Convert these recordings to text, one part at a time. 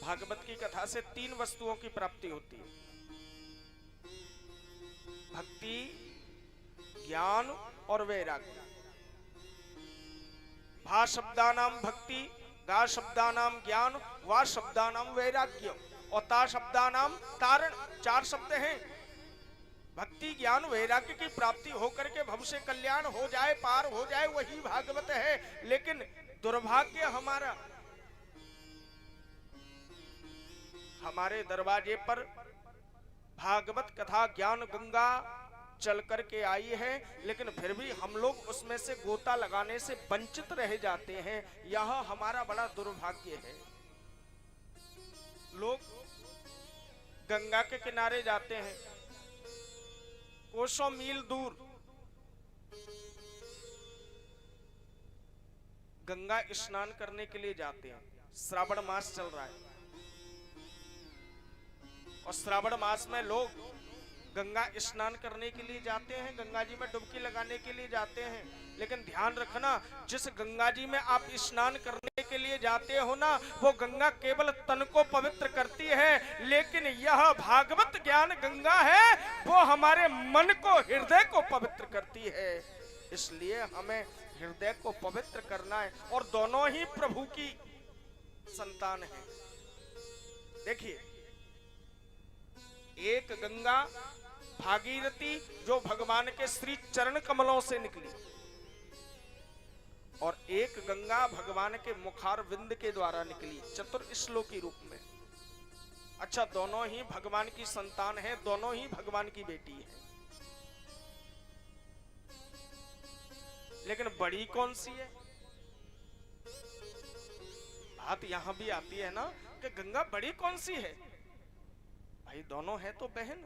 भागवत की कथा से 3 वस्तुओं की प्राप्ति होती है, भक्ति, ज्ञान और वैराग्य। भा शब्दानाम भक्ति, गा शब्दानाम ज्ञान, वा शब्दानाम वैराग्य और ता शब्दानाम तारण। 4 शब्द हैं। भक्ति, ज्ञान, वैराग्य की प्राप्ति होकर के भविष्य कल्याण हो जाए, पार हो जाए, वही भागवत है। लेकिन दुर्भाग्य हमारा, हमारे दरवाजे पर भागवत कथा ज्ञान गंगा चल करके आई है, लेकिन फिर भी हम लोग उसमें से गोता लगाने से वंचित रह जाते हैं। यह हमारा बड़ा दुर्भाग्य है। लोग गंगा के किनारे जाते हैं, कोसों मील दूर गंगा स्नान करने के लिए जाते हैं। श्रावण मास चल रहा है और श्रावण मास में लोग गंगा स्नान करने के लिए जाते हैं, गंगा जी में डुबकी लगाने के लिए जाते हैं। लेकिन ध्यान रखना, जिस गंगा जी में आप स्नान करने के लिए जाते हो ना, वो गंगा केवल तन को पवित्र करती है, लेकिन यह भागवत ज्ञान गंगा है, वो हमारे मन को, हृदय को पवित्र करती है। इसलिए हमें हृदय को पवित्र करना है और दोनों ही प्रभु की संतान है। देखिए, एक गंगा भागीरथी जो भगवान के श्री चरण कमलों से निकली, और एक गंगा भगवान के मुखार विंद के द्वारा निकली चतुर्श्लोकी रूप में। अच्छा, दोनों ही भगवान की संतान है, दोनों ही भगवान की बेटी है, लेकिन बड़ी कौन सी है? बात यहां भी आती है ना कि गंगा बड़ी कौन सी है। भाई दोनों है तो बहन,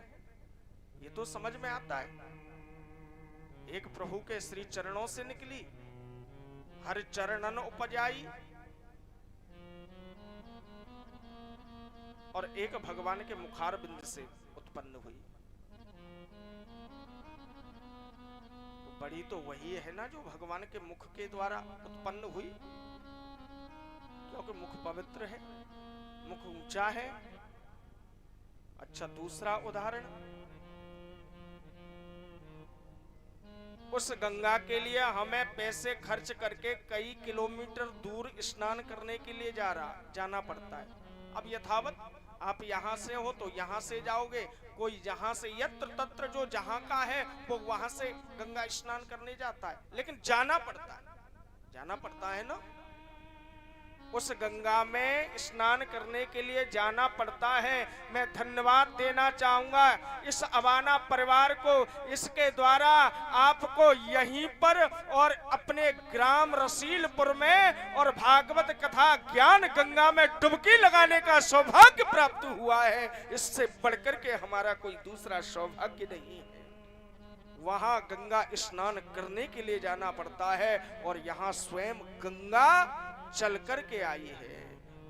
ये तो समझ में आता है। एक प्रभु के श्री चरणों से निकली, हर चरणन उपजाई, और एक भगवान के मुखार बिंद से उत्पन्न हुई। तो बड़ी तो वही है ना जो भगवान के मुख के द्वारा उत्पन्न हुई, क्योंकि मुख पवित्र है, मुख ऊंचा है। अच्छा, दूसरा उदाहरण, उस गंगा के लिए हमें पैसे खर्च करके कई किलोमीटर दूर स्नान करने के लिए जाना पड़ता है। अब यथावत आप यहाँ से हो तो यहाँ से जाओगे, कोई जहाँ से यत्र तत्र जो जहाँ का है वो वहां से गंगा स्नान करने जाता है, लेकिन जाना पड़ता है ना। उस गंगा में स्नान करने के लिए जाना पड़ता है। मैं धन्यवाद देना चाहूंगा इस अवाना परिवार को, इसके द्वारा आपको यहीं पर और अपने ग्राम रसीलपुर में और भागवत कथा ज्ञान गंगा में डुबकी लगाने का सौभाग्य प्राप्त हुआ है। इससे बढ़कर के हमारा कोई दूसरा सौभाग्य नहीं है। वहां गंगा स्नान करने के लिए जाना पड़ता है और यहाँ स्वयं गंगा चल कर के आई है।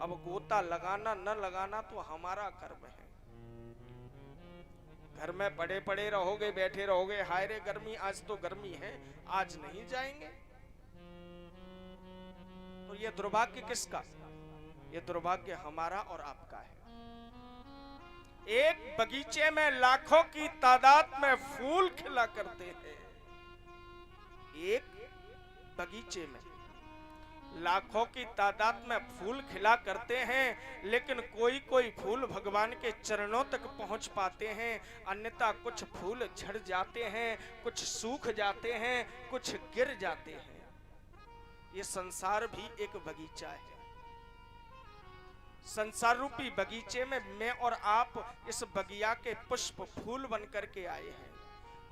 अब गोता लगाना न लगाना तो हमारा कर्म है। घर में पड़े पड़े रहोगे, बैठे रहोगे, हाय रे गर्मी, आज तो गर्मी है, आज नहीं जाएंगे, तो ये दुर्भाग्य किसका? ये दुर्भाग्य हमारा और आपका है। एक बगीचे में लाखों की तादाद में फूल खिला करते हैं। एक बगीचे में लाखों की तादाद में फूल खिला करते हैं, लेकिन कोई कोई फूल भगवान के चरणों तक पहुंच पाते हैं, अन्यथा कुछ फूल झड़ जाते हैं, कुछ सूख जाते हैं, कुछ गिर जाते हैं। ये संसार भी एक बगीचा है। संसार रूपी बगीचे में मैं और आप इस बगिया के पुष्प फूल बन करके आए हैं।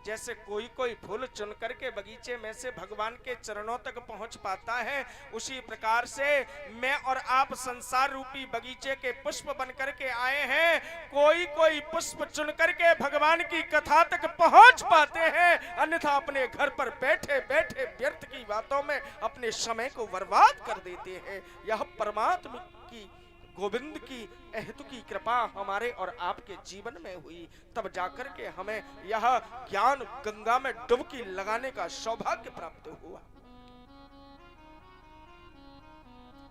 जैसे कोई कोई फूल चुन करके बगीचे में से भगवान के चरणों तक पहुंच पाता है, उसी प्रकार से मैं और आप संसार रूपी बगीचे के पुष्प बन करके आए हैं। कोई कोई पुष्प चुन करके भगवान की कथा तक पहुंच पाते हैं, अन्यथा अपने घर पर बैठे बैठे व्यर्थ की बातों में अपने समय को बर्बाद कर देते हैं। यह परमात्मा की, गोविंद की अहेतु की कृपा हमारे और आपके जीवन में हुई, तब जाकर के हमें यह ज्ञान गंगा में डुबकी लगाने का सौभाग्य प्राप्त हुआ।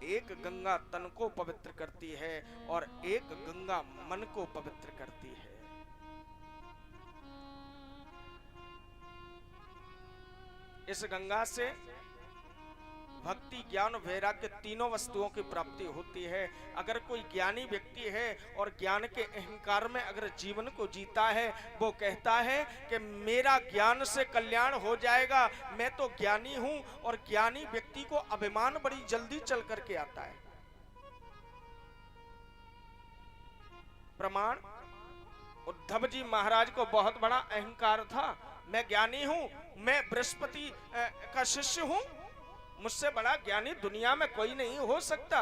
एक गंगा तन को पवित्र करती है और एक गंगा मन को पवित्र करती है। इस गंगा से भक्ति, ज्ञान, वैराग्य तीनों वस्तुओं की प्राप्ति होती है। अगर कोई ज्ञानी व्यक्ति है और ज्ञान के अहंकार में अगर जीवन को जीता है, वो कहता है कि मेरा ज्ञान से कल्याण हो जाएगा, मैं तो ज्ञानी हूं, और ज्ञानी व्यक्ति को अभिमान बड़ी जल्दी चल करके आता है। प्रमाण, उद्धव जी महाराज को बहुत बड़ा अहंकार था, मैं ज्ञानी हूं, मैं बृहस्पति का शिष्य हूं, मुझसे बड़ा ज्ञानी दुनिया में कोई नहीं हो सकता।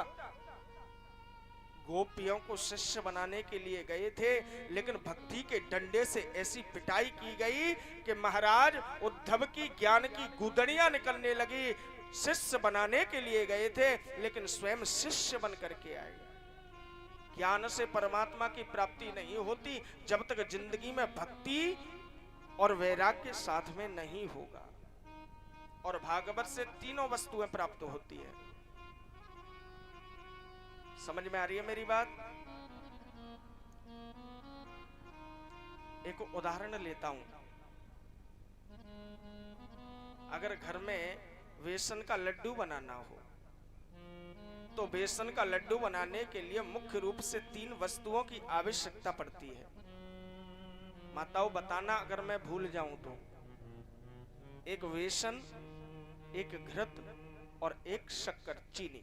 गोपियों को शिष्य बनाने के लिए गए थे, लेकिन भक्ति के डंडे से ऐसी पिटाई की गई कि महाराज उद्धव की ज्ञान की गुदड़ियां निकलने लगी। शिष्य बनाने के लिए गए थे, लेकिन स्वयं शिष्य बन करके आए। ज्ञान से परमात्मा की प्राप्ति नहीं होती जब तक जिंदगी में भक्ति और वैराग्य साथ में नहीं होगा। और भागवत से तीनों वस्तुएं प्राप्त होती है। समझ में आ रही है मेरी बात? एक उदाहरण लेता हूं। अगर घर में बेसन का लड्डू बनाना हो, तो बेसन का लड्डू बनाने के लिए मुख्य रूप से 3 वस्तुओं की आवश्यकता पड़ती है। माताओं बताना अगर मैं भूल जाऊं तो। एक बेसन, एक घृत और एक शक्कर, चीनी।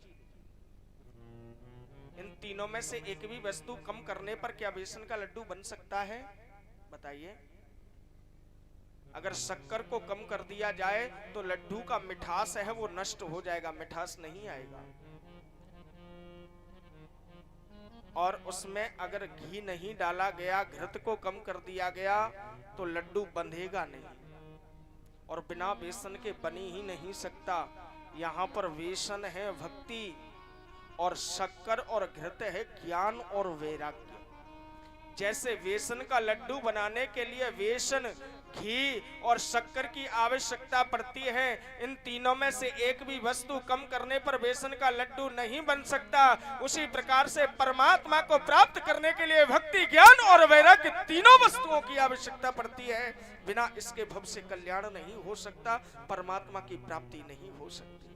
इन तीनों में से एक भी वस्तु कम करने पर क्या बेसन का लड्डू बन सकता है? बताइए। अगर शक्कर को कम कर दिया जाए तो लड्डू का मिठास है वो नष्ट हो जाएगा, मिठास नहीं आएगा। और उसमें अगर घी नहीं डाला गया, घृत को कम कर दिया गया, तो लड्डू बंधेगा नहीं, और बिना बेसन के बनी ही नहीं सकता। यहाँ पर बेसन है भक्ति, और शक्कर और घृत है ज्ञान और वैराग्य। जैसे बेसन का लड्डू बनाने के लिए बेसन, घी और शक्कर की आवश्यकता पड़ती है, इन तीनों में से एक भी वस्तु कम करने पर बेसन का लड्डू नहीं बन सकता। उसी प्रकार से परमात्मा को प्राप्त करने के लिए भक्ति, ज्ञान और वैराग्य तीनों वस्तुओं की आवश्यकता पड़ती है। बिना इसके भव से कल्याण नहीं हो सकता, परमात्मा की प्राप्ति नहीं हो सकती।